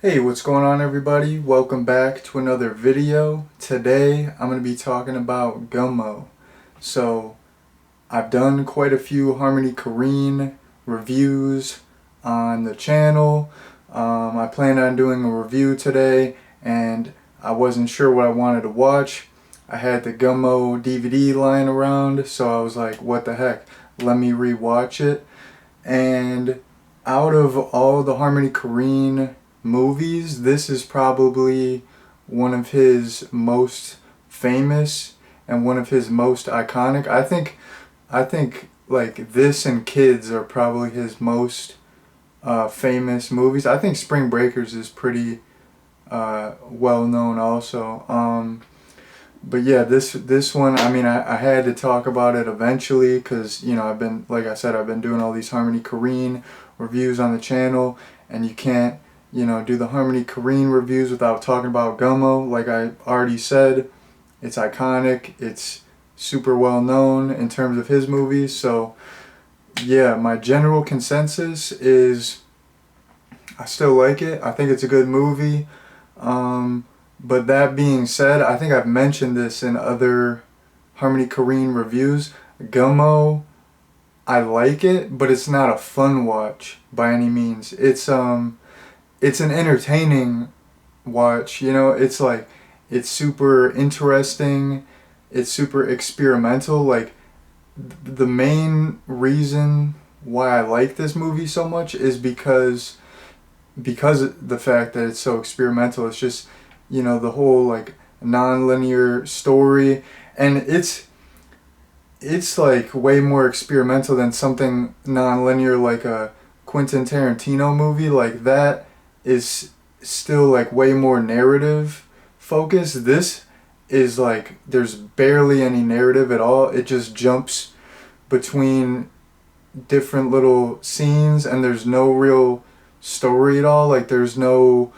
Hey, what's going on everybody? Welcome back to another video. Today I'm going to be talking about Gummo. So I've done quite a few Harmony Korine reviews on the channel. I planned on doing a review today and I wasn't sure what I wanted to watch. I had the Gummo DVD lying around, so I was like, what the heck, let me rewatch it. And out of all the Harmony Korine movies, this is probably one of his most famous and one of his most iconic. I think like this and Kids are probably his most famous movies. I think Spring Breakers is pretty well known also. But yeah, this one, I mean, I had to talk about it eventually because, you know, I've been, like I said, I've been doing all these Harmony Korine reviews on the channel, and you can't, you know, do the Harmony Korine reviews without talking about Gummo. Like I already said, it's iconic, it's super well known in terms of his movies. So yeah, my general consensus is I still like it. I think it's a good movie. But that being said, I think I've mentioned this in other Harmony Korine reviews. Gummo, I like it, but it's not a fun watch by any means. It's an entertaining watch, you know, it's super interesting, it's super experimental. Like the main reason why I like this movie so much is because of the fact that it's so experimental. It's just, you know, the whole like non-linear story, and it's like way more experimental than something non-linear like a Quentin Tarantino movie. Like that is still like way more narrative focused. This is like there's barely any narrative at all. It just jumps between different little scenes and there's no real story at all. Like there's no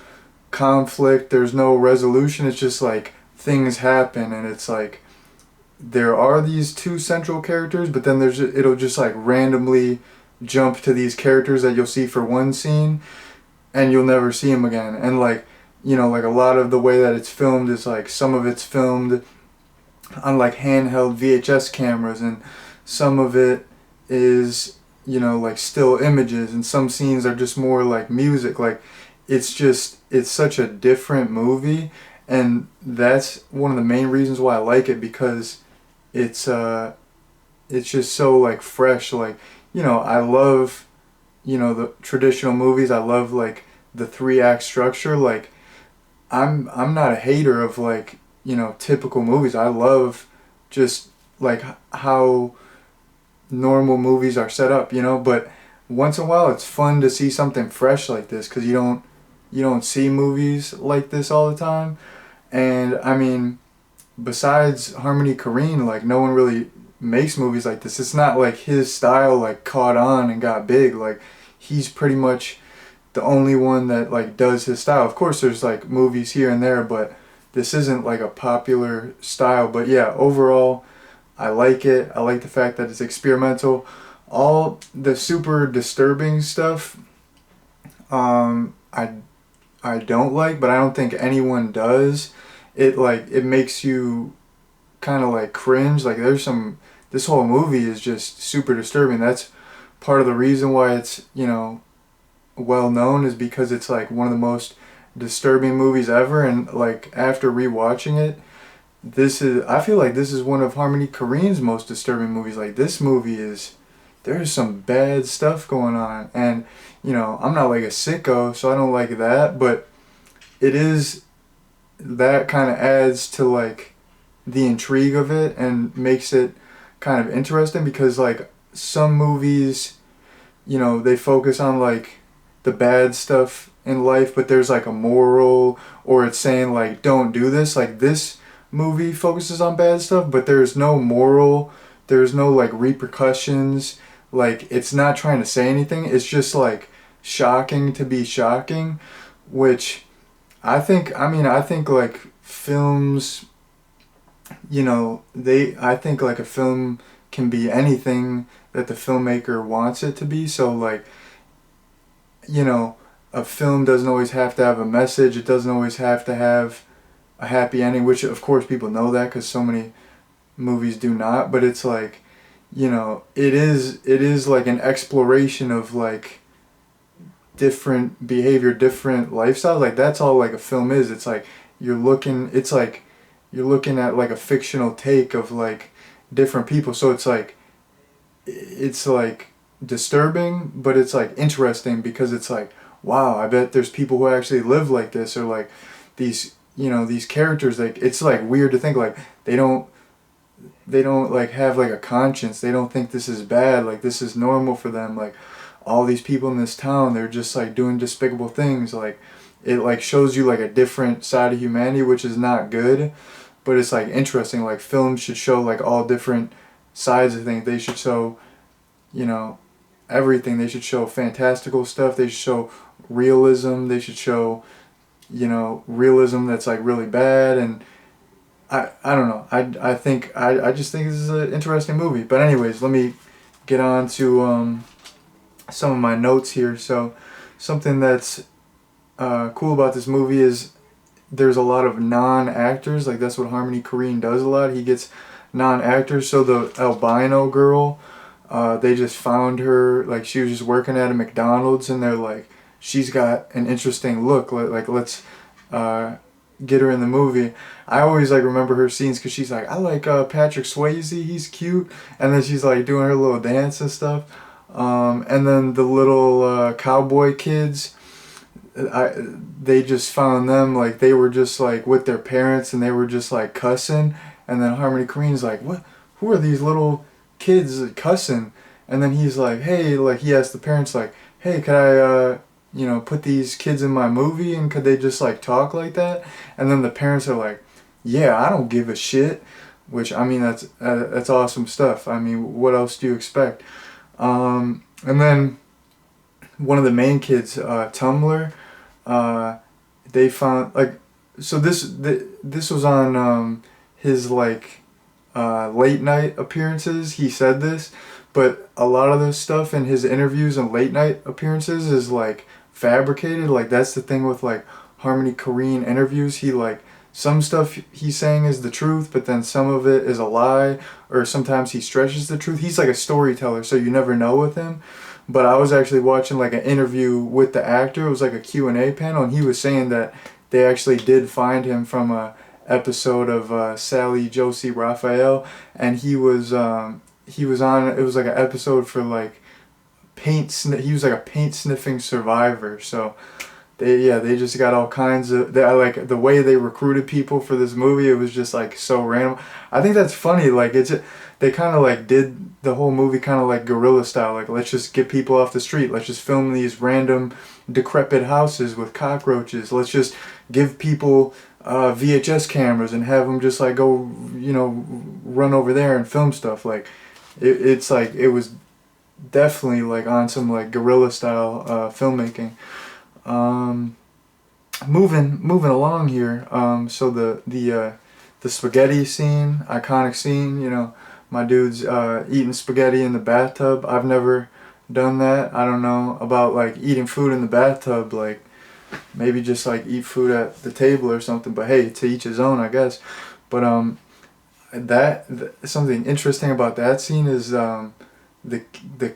conflict, there's no resolution. It's just like things happen and it's like there are these two central characters, but then it'll just like randomly jump to these characters that you'll see for one scene and you'll never see them again. And like, you know, like a lot of the way that it's filmed is like some of it's filmed on like handheld VHS cameras, and some of it is, you know, like still images, and some scenes are just more like music. Like it's such a different movie, and that's one of the main reasons why I like it, because it's it's just so like fresh. Like, you know, I love, you know, the traditional movies. I love like the three act structure. Like I'm not a hater of like, you know, typical movies. I love just like how normal movies are set up, you know, but once in a while it's fun to see something fresh like this because you don't see movies like this all the time. And I mean, besides Harmony Korine, like no one really makes movies like this. It's not like his style like caught on and got big. Like he's pretty much the only one that like does his style. Of course there's like movies here and there, but this isn't like a popular style. But yeah, overall I like it. I like the fact that it's experimental. All the super disturbing stuff, um, I I don't like, but I don't think anyone does. It makes you kind of like cringe. Like there's some this whole movie is just super disturbing. That's part of the reason why it's, you know, well known, is because it's like one of the most disturbing movies ever. And like after rewatching it, I feel like this is one of Harmony Korine's most disturbing movies. Like this movie is, there's some bad stuff going on, and you know, I'm not like a sicko, so I don't like that, but it is, that kind of adds to like the intrigue of it and makes it kind of interesting, because like some movies, you know, they focus on like the bad stuff in life, but there's like a moral, or it's saying like don't do this. Like this movie focuses on bad stuff, but there's no moral, there's no like repercussions. Like it's not trying to say anything. It's just like shocking to be shocking, which I think like films, you know, I think like a film can be anything that the filmmaker wants it to be. So like, you know, a film doesn't always have to have a message. It doesn't always have to have a happy ending, which of course people know that because so many movies do not. But it's like, it is like an exploration of like different behavior, different lifestyles. Like that's all like a film is. It's like it's like you're looking at like a fictional take of like different people. So it's like disturbing, but it's like interesting because it's like, wow, I bet there's people who actually live like this, or like these characters, like it's like weird to think like they don't like have like a conscience. They don't think this is bad, like this is normal for them. Like all these people in this town, they're just like doing despicable things. Like it like shows you like a different side of humanity, which is not good, but it's like interesting. Like films should show like all different sides of things. They should show, you know, everything. They should show fantastical stuff. They should show realism. They should show, realism that's like really bad. And I don't know. I just think this is an interesting movie. But anyways, let me get on to some of my notes here. So something that's cool about this movie is there's a lot of non-actors. Like that's what Harmony Korine does a lot. He gets non-actors. So the albino girl, they just found her, like she was just working at a McDonald's, and they're like, she's got an interesting look. Like let's get her in the movie. I always like remember her scenes because she's like, I like Patrick Swayze, he's cute, and then she's like doing her little dance and stuff. And then the little cowboy kids, they just found them, like they were just like with their parents and they were just like cussing, and then Harmony Korine's like, what? Who are these little kids cussing? And then he's like, hey, like he asked the parents like, hey, could I put these kids in my movie, and could they just like talk like that? And then the parents are like, yeah, I don't give a shit. Which, I mean, that's awesome stuff. I mean, what else do you expect? And then one of the main kids, Tumblr, they found like, so this was on his like late night appearances. He said this, but a lot of this stuff in his interviews and late night appearances is like fabricated. Like that's the thing with like Harmony Korine interviews. He like, some stuff he's saying is the truth, but then some of it is a lie, or sometimes he stretches the truth. He's like a storyteller, so you never know with him. But I was actually watching like an interview with the actor. It was like a Q&A panel, and he was saying that they actually did find him from a episode of Sally Josie Raphael, and he was on, it was like an episode for like he was like a paint sniffing survivor. So they just got all kinds of, I like the way they recruited people for this movie. It was just like so random. I think that's funny. Like they kind of like did the whole movie kind of like guerrilla style. Like let's just get people off the street. Let's just film these random decrepit houses with cockroaches. Let's just give people VHS cameras and have them just like go, run over there and film stuff. Like it's like it was definitely like on some like guerrilla style filmmaking. Moving along here. So the spaghetti scene, iconic scene. My dude's eating spaghetti in the bathtub. I've never done that. I don't know about like eating food in the bathtub. Like maybe just like eat food at the table or something. But hey, to each his own, I guess. But something interesting about that scene is the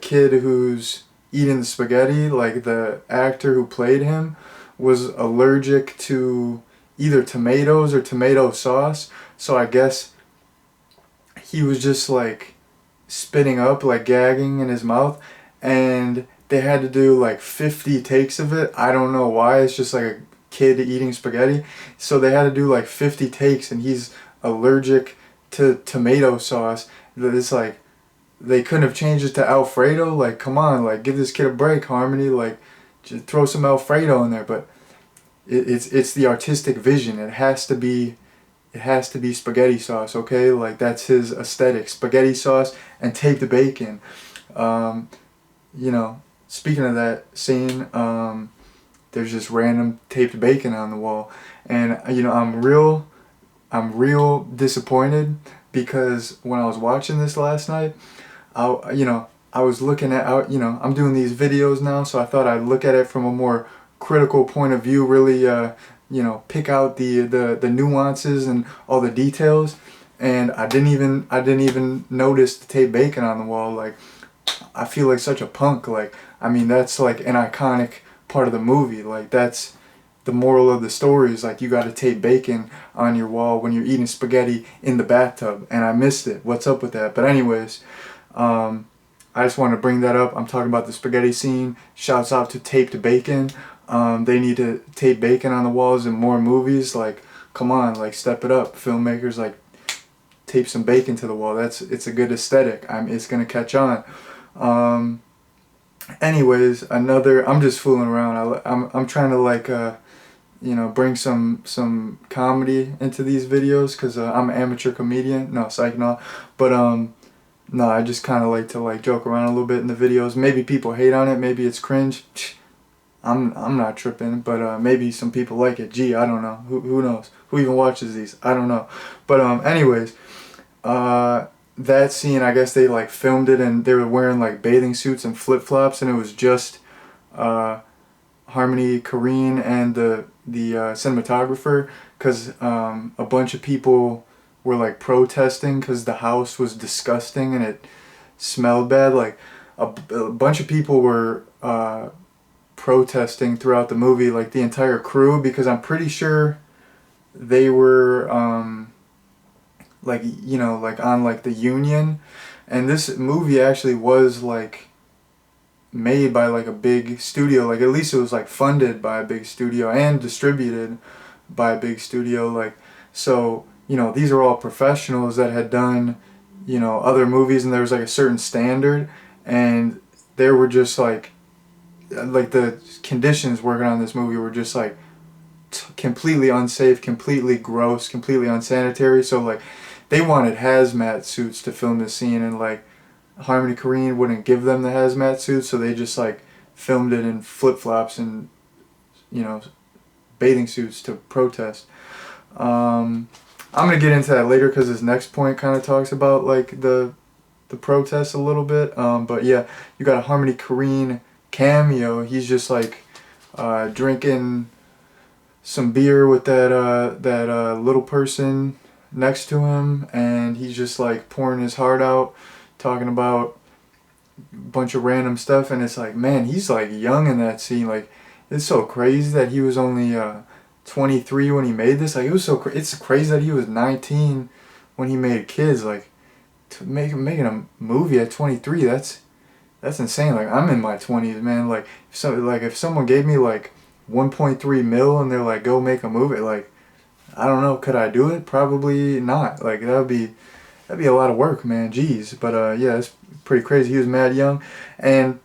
kid who's eating the spaghetti, like the actor who played him was allergic to either tomatoes or tomato sauce. So I guess he was just like spitting up, like gagging in his mouth, and they had to do like 50 takes of it. I don't know why. It's just like a kid eating spaghetti. So they had to do like 50 takes, and he's allergic to tomato sauce. It's like, they couldn't have changed it to Alfredo. Like, come on, like give this kid a break, Harmony. Like, just throw some Alfredo in there. But it's the artistic vision. It has to be spaghetti sauce, okay? Like that's his aesthetic: spaghetti sauce and tape the bacon. Speaking of that scene, there's just random taped bacon on the wall, and I'm real disappointed because when I was watching this last night, I was looking at, I'm doing these videos now, so I thought I'd look at it from a more critical point of view, really pick out the nuances and all the details. And I didn't even notice the tape bacon on the wall. Like, I feel like such a punk. Like, I mean, that's like an iconic part of the movie. Like, that's the moral of the story, is like you got to tape bacon on your wall when you're eating spaghetti in the bathtub. And I missed it. What's up with that? But anyways, I just want to bring that up. I'm talking about the spaghetti scene. Shouts out to taped bacon. They need to tape bacon on the walls in more movies. Like, come on, like, step it up, filmmakers. Like, tape some bacon to the wall. It's a good aesthetic. It's gonna catch on. Anyways, I'm just fooling around. I'm trying to like bring some comedy into these videos, because I'm an amateur comedian. No, psych, no. But no, I just kind of like to like joke around a little bit in the videos. Maybe people hate on it. Maybe it's cringe. I'm not tripping, but maybe some people like it. Gee, I don't know. Who knows? Who even watches these? I don't know. But anyways, that scene, I guess they like filmed it and they were wearing like bathing suits and flip flops, and it was just Harmony Korine and the cinematographer, because a bunch of people were like protesting because the house was disgusting and it smelled bad. Like a bunch of people were protesting throughout the movie, like the entire crew, because I'm pretty sure they were like like on like the union. And this movie actually was like made by like a big studio. Like, at least it was like funded by a big studio and distributed by a big studio. Like, so these are all professionals that had done other movies, and there was like a certain standard, and they were just like the conditions working on this movie were just like completely unsafe, completely gross, completely unsanitary. So like they wanted hazmat suits to film this scene, and like Harmony Korine wouldn't give them the hazmat suits, so they just like filmed it in flip-flops and bathing suits to protest. I'm gonna get into that later, because this next point kind of talks about like the protests a little bit. But yeah, you got a Harmony Korine cameo. He's just like drinking some beer with that little person next to him, and he's just like pouring his heart out, talking about a bunch of random stuff. And it's like, man, he's like young in that scene. Like, it's so crazy that he was only 23 when he made this. Like, it's crazy that he was 19 when he made Kids. Like, making a movie at 23, that's insane. Like, I'm in my 20s, man. Like, if someone gave me like 1.3 mil and they're like, go make a movie, like, I don't know, could I do it? Probably not. Like, that'd be a lot of work, man. Jeez. But yeah, it's pretty crazy. He was mad young. And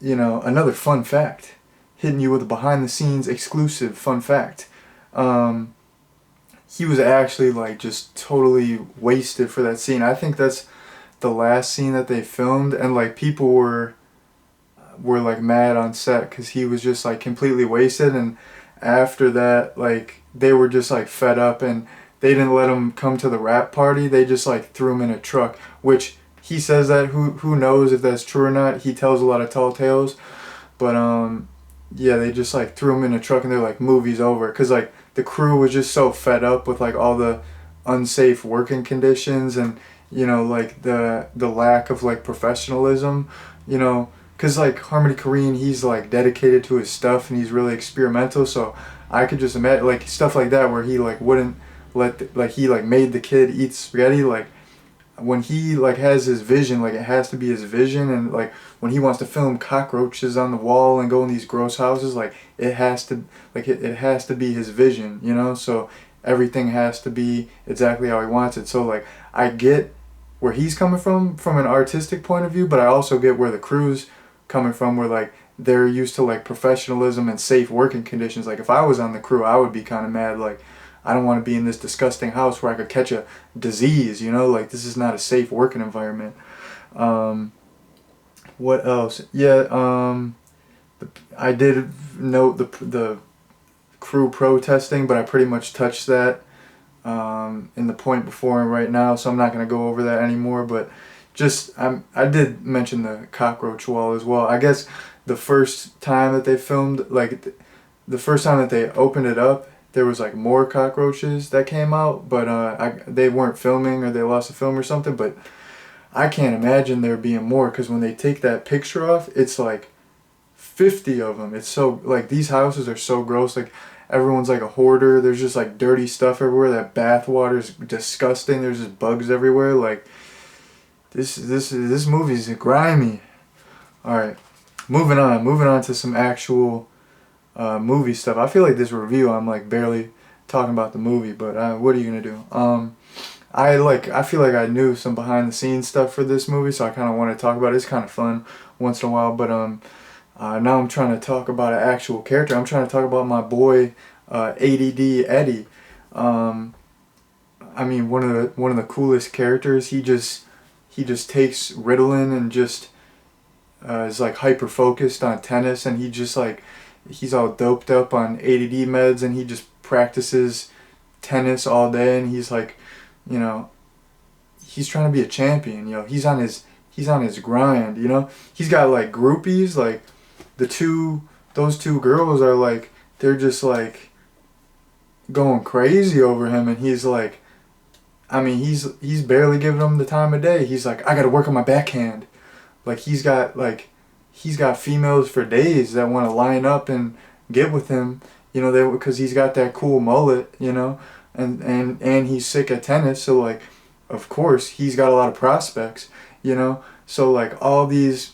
another fun fact, hitting you with a behind the scenes exclusive fun fact. He was actually like just totally wasted for that scene. I think that's the last scene that they filmed, and like people were like mad on set because he was just like completely wasted. And after that, like, they were just like fed up, and they didn't let him come to the rap party. They just like threw him in a truck, which he says that who knows if that's true or not. He tells a lot of tall tales. But yeah, they just like threw him in a truck, and they're like, movie's over, because like the crew was just so fed up with like all the unsafe working conditions, and like the lack of like professionalism, because like Harmony Korine, he's like dedicated to his stuff, and he's really experimental. So I could just imagine like stuff like that, where he like wouldn't like he like made the kid eat spaghetti. Like, when he like has his vision, like it has to be his vision. And like when he wants to film cockroaches on the wall and go in these gross houses, like it has to it has to be his vision, so everything has to be exactly how he wants it. So like I get where he's coming from an artistic point of view, but I also get where the crew's coming from, where like they're used to like professionalism and safe working conditions. Like, if I was on the crew, I would be kind of mad. Like, I don't want to be in this disgusting house where I could catch a disease, like this is not a safe working environment. What else? Yeah, I did note the crew protesting, but I pretty much touched that in the point before and right now, so I'm not going to go over that anymore. But just I did mention the cockroach wall as well. I guess the first time that they filmed, like the first time that they opened it up, there was like more cockroaches that came out, but they weren't filming or they lost the film or something. But I can't imagine there being more, because when they take that picture off, it's like 50 of them. It's so, like, these houses are so gross. Like, everyone's like a hoarder. There's just like dirty stuff everywhere. That bath water's disgusting. There's just bugs everywhere. Like, this movie's grimy. All right, moving on to some actual movie stuff. I feel like this review, I'm like barely talking about the movie, but what are you gonna do? I feel like I knew some behind the scenes stuff for this movie, so I kind of want to talk about it. It's kind of fun once in a while, but now I'm trying to talk about an actual character. I'm trying to talk about my boy ADD Eddie. I mean, one of the coolest characters. He just takes Ritalin and just is like hyper focused on tennis, and he's all doped up on ADD meds, and he just practices tennis all day, and he's like, you know, he's trying to be a champion. You know, he's on his grind. You know, he's got like groupies. Like those two girls are like, they're just like going crazy over him, and he's like, I mean, he's barely giving them the time of day. He's like, I got to work on my backhand. Like he's got females for days that want to line up and get with him. You know, because he's got that cool mullet. You know, and he's sick at tennis. So like, of course, he's got a lot of prospects. You know, so like all these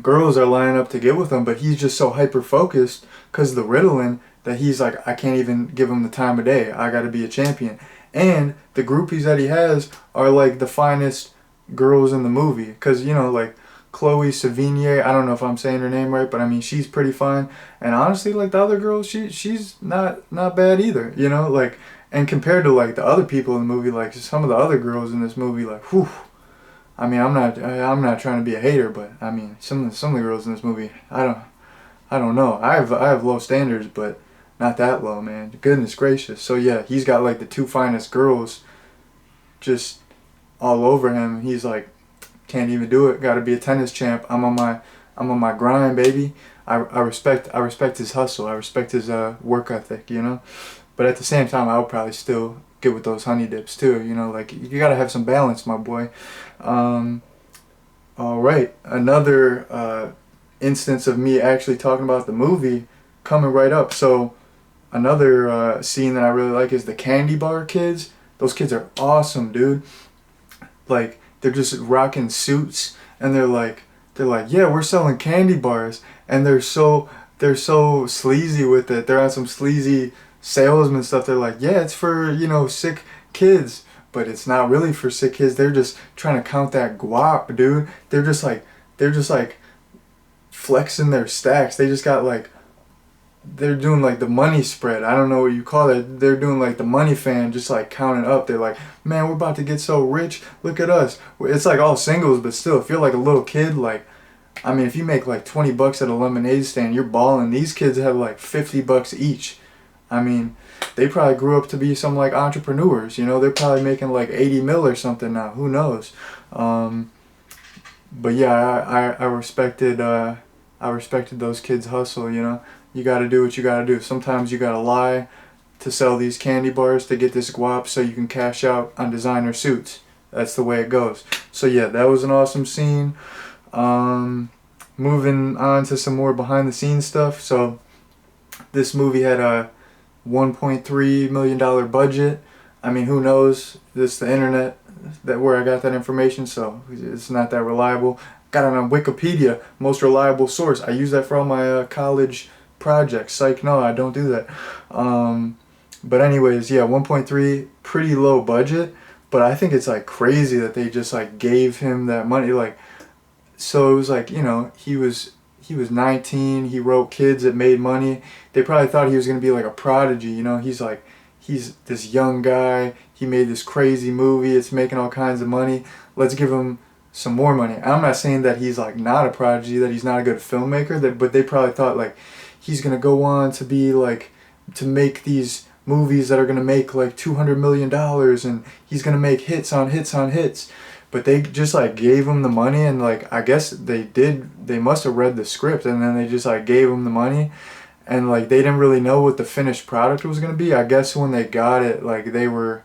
girls are lining up to get with him, but he's just so hyper focused because of the Ritalin that he's like, I can't even give him the time of day. I got to be a champion. And the groupies that he has are like the finest girls in the movie, because you know, like Chloe Sevigny, I don't know if I'm saying her name right, but I mean, she's pretty fine. And honestly, like the other girls, she's not bad either, you know, like, and compared to like the other people in the movie, like some of the other girls in this movie, like, whew, I mean, I'm not trying to be a hater, but I mean, some of the girls in this movie, I don't know. I have low standards, but not that low, man. Goodness gracious. So yeah, he's got like the two finest girls just all over him. He's like, can't even do it. Got to be a tennis champ. I'm on my grind, baby. I respect his hustle. I respect his work ethic, you know. But at the same time, I would probably still get with those honey dips too, you know. Like, you got to have some balance, my boy. All right, another instance of me actually talking about the movie coming right up. So another scene that I really like is the candy bar kids. Those kids are awesome, dude. Like, they're just rocking suits, and they're like, yeah, we're selling candy bars, and they're so sleazy with it. They're on some sleazy salesman stuff. They're like, yeah, it's for, you know, sick kids, but it's not really for sick kids. They're just trying to count that guap, dude. They're just like flexing their stacks. They just got like, they're doing like the money spread. I don't know what you call it. They're doing like the money fan, just like counting up. They're like, man, we're about to get so rich. Look at us. It's like all singles, but still, if you're like a little kid, like, I mean, if you make like $20 at a lemonade stand, you're balling. These kids have like $50 each. I mean, they probably grew up to be some like entrepreneurs. You know, they're probably making like 80 mil or something now. Who knows? But yeah, I respected those kids' hustle. You know. You gotta do what you gotta do. Sometimes you gotta lie to sell these candy bars to get this guap so you can cash out on designer suits. That's the way it goes. So yeah, that was an awesome scene. Moving on to some more behind the scenes stuff. So this movie had a $1.3 million budget. I mean, who knows? This is the internet where I got that information, so it's not that reliable. Got it on Wikipedia, most reliable source. I use that for all my college projects. Psych, no, I don't do that. But anyways, yeah, 1.3, pretty low budget, but I think it's like crazy that they just like gave him that money. Like, so it was like, you know, he was 19, he wrote kids that made money. They probably thought he was going to be like a prodigy, you know. He's this young guy, he made this crazy movie, it's making all kinds of money, let's give him some more money. I'm not saying that he's like not a prodigy, that he's not a good filmmaker, but they probably thought like he's gonna go on to be like, to make these movies that are gonna make like $200 million, and he's gonna make hits on hits on hits. but they just like gave him the money, and like I guess they must have read the script, and then they just like gave him the money, and like they didn't really know what the finished product was gonna be. I guess when they got it, like they were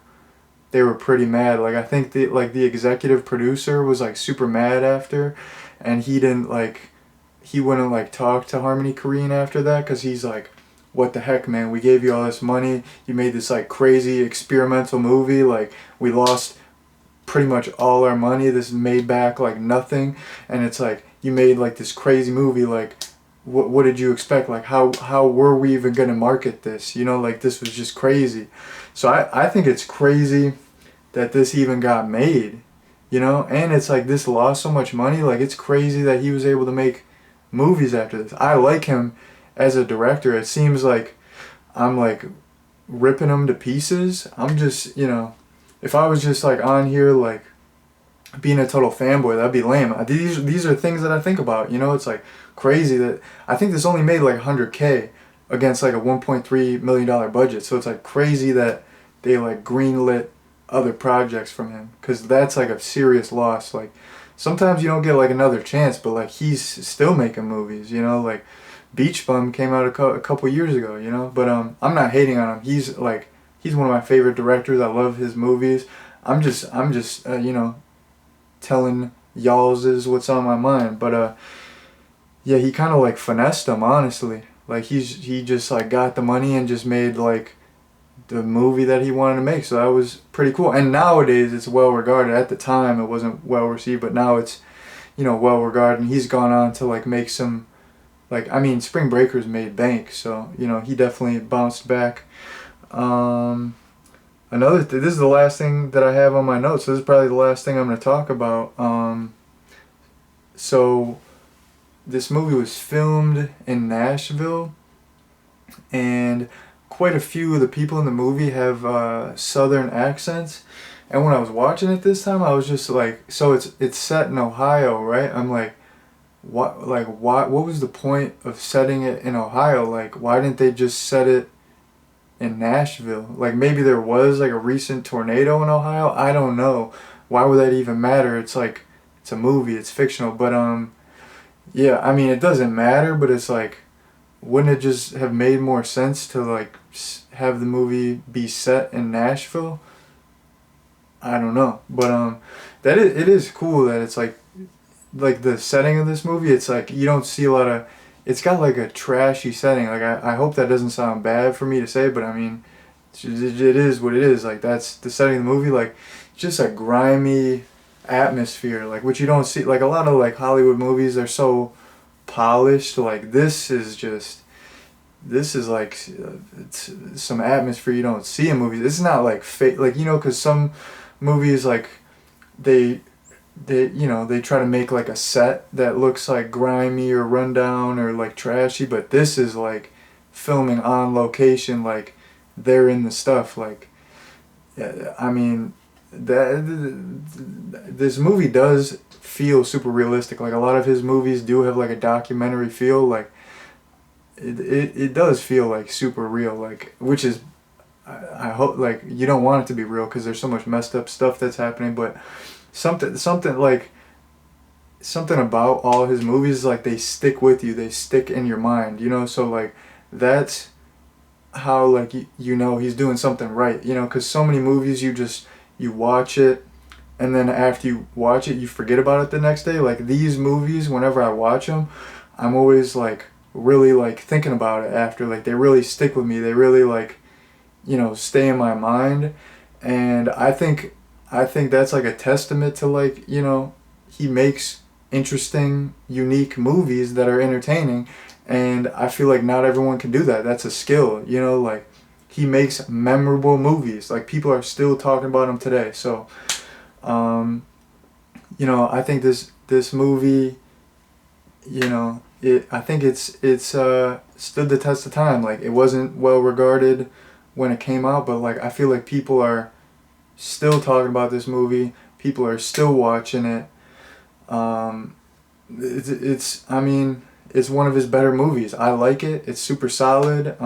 pretty mad. Like I think the executive producer was like super mad after, and he wouldn't like talk to Harmony Korine after that, because he's like, what the heck, man, we gave you all this money, you made this like crazy experimental movie, like we lost pretty much all our money, this made back like nothing, and it's like you made like this crazy movie, like what did you expect, like how were we even gonna market this, like this was just crazy. So I think it's crazy that this even got made, and it's like this lost so much money, like it's crazy that he was able to make movies after this. I like him as a director. It seems like I'm like ripping him to pieces. I'm just, if I was just like on here like being a total fanboy, that'd be lame. These are things that I think about, it's like crazy that I think this only made like 100K against like a $1.3 million budget. So it's like crazy that they like greenlit other projects from him, because that's like a serious loss. Like sometimes you don't get like another chance, but like he's still making movies, like Beach Bum came out a couple years ago, but I'm not hating on him. He's one of my favorite directors. I love his movies. I'm just telling y'all's is what's on my mind. But yeah, he kind of like finessed them, honestly. Like he just like got the money and just made like the movie that he wanted to make. So that was pretty cool. And nowadays it's well regarded. At the time it wasn't well received, but now it's well regarded. And he's gone on to like make some, like, I mean, Spring Breakers made bank, so he definitely bounced back. This is the last thing that I have on my notes. So this is probably the last thing I'm going to talk about. So this movie was filmed in Nashville, and quite a few of the people in the movie have southern accents. And when I was watching it this time, I was just like, so it's set in Ohio, right? I'm like, what was the point of setting it in Ohio? Like, why didn't they just set it in Nashville? Like, maybe there was like a recent tornado in Ohio, I don't know. Why would that even matter? It's like, it's a movie, it's fictional. But yeah, I mean, it doesn't matter, but it's like, wouldn't it just have made more sense to like have the movie be set in Nashville? I don't know. But it is cool that it's like the setting of this movie, it's like you don't see a lot of, it's got like a trashy setting. Like I hope that doesn't sound bad for me to say, but I mean, it is what it is. Like that's the setting of the movie, like just a grimy atmosphere, like which you don't see, like a lot of like Hollywood movies are so polished. Like this is like it's some atmosphere you don't see in movies. It's not like fake, like because some movies like they try to make like a set that looks like grimy or rundown or like trashy, but this is like filming on location, like they're in the stuff. Like I mean, this movie does feel super realistic. Like a lot of his movies do have like a documentary feel. Like it does feel like super real, like, which is, I hope, like, you don't want it to be real because there's so much messed up stuff that's happening, but something about all his movies, like they stick with you, they stick in your mind, so like that's how like he's doing something right, because so many movies you watch it and then after you watch it you forget about it the next day. Like these movies, whenever I watch them, I'm always like really like thinking about it after. Like they really stick with me, they really like stay in my mind. And I think that's like a testament to like he makes interesting, unique movies that are entertaining, and I feel like not everyone can do that. That's a skill, like he makes memorable movies, like people are still talking about him today. So I think this movie, I think it's stood the test of time. Like it wasn't well regarded when it came out, but like I feel like people are still talking about this movie. People are still watching it. I mean, it's one of his better movies. I like it. It's super solid.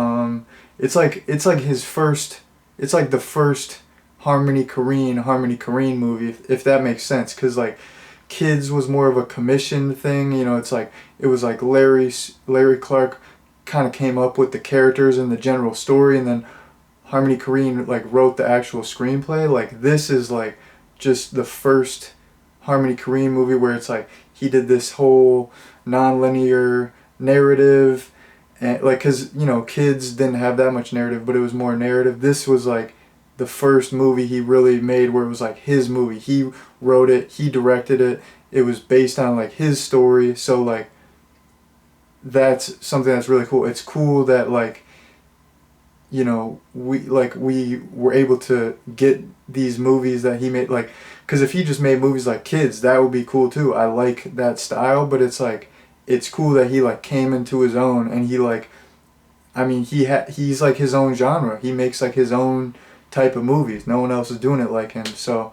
It's like his first. It's like the first Harmony Korine movie, if that makes sense. Because, like, Kids was more of a commissioned thing. You know, it's like, it was like Larry Clark kind of came up with the characters and the general story, and then Harmony Korine, like, wrote the actual screenplay. Like, this is, like, just the first Harmony Korine movie where it's like he did this whole non-linear narrative, and like, because, you know, Kids didn't have that much narrative, but it was more narrative. This was like the first movie he really made where it was like his movie. He wrote it, he directed it, it was based on like his story. So like, that's something that's really cool. It's cool that, like, you know, we were able to get these movies that he made, like, because if he just made movies like Kids, that would be cool too. I like that style, but it's like, it's cool that he, like, came into his own, and he, like, I mean, he's like his own genre. He makes like his own type of movies. No one else is doing it like him. So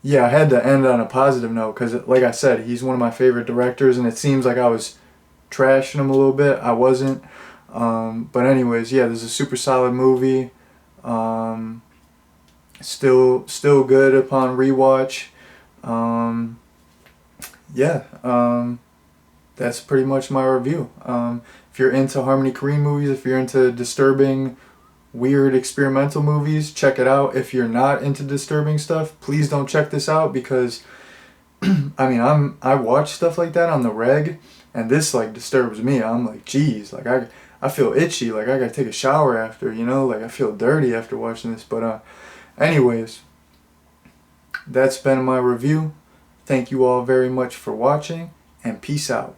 yeah, I had to end on a positive note because, like I said, he's one of my favorite directors, and it seems like I was trashing him a little bit. I wasn't. But anyways, yeah, this is a super solid movie. Still good upon rewatch. Yeah, that's pretty much my review. If you're into Harmony Korine movies, if you're into disturbing, weird experimental movies, check it out. If you're not into disturbing stuff, please don't check this out, because I mean, I watch stuff like that on the reg, and this, like, disturbs me. I'm like, geez, like, I feel itchy, like I gotta take a shower after, you know, like I feel dirty after watching this. But anyways, that's been my review. Thank you all very much for watching, and peace out.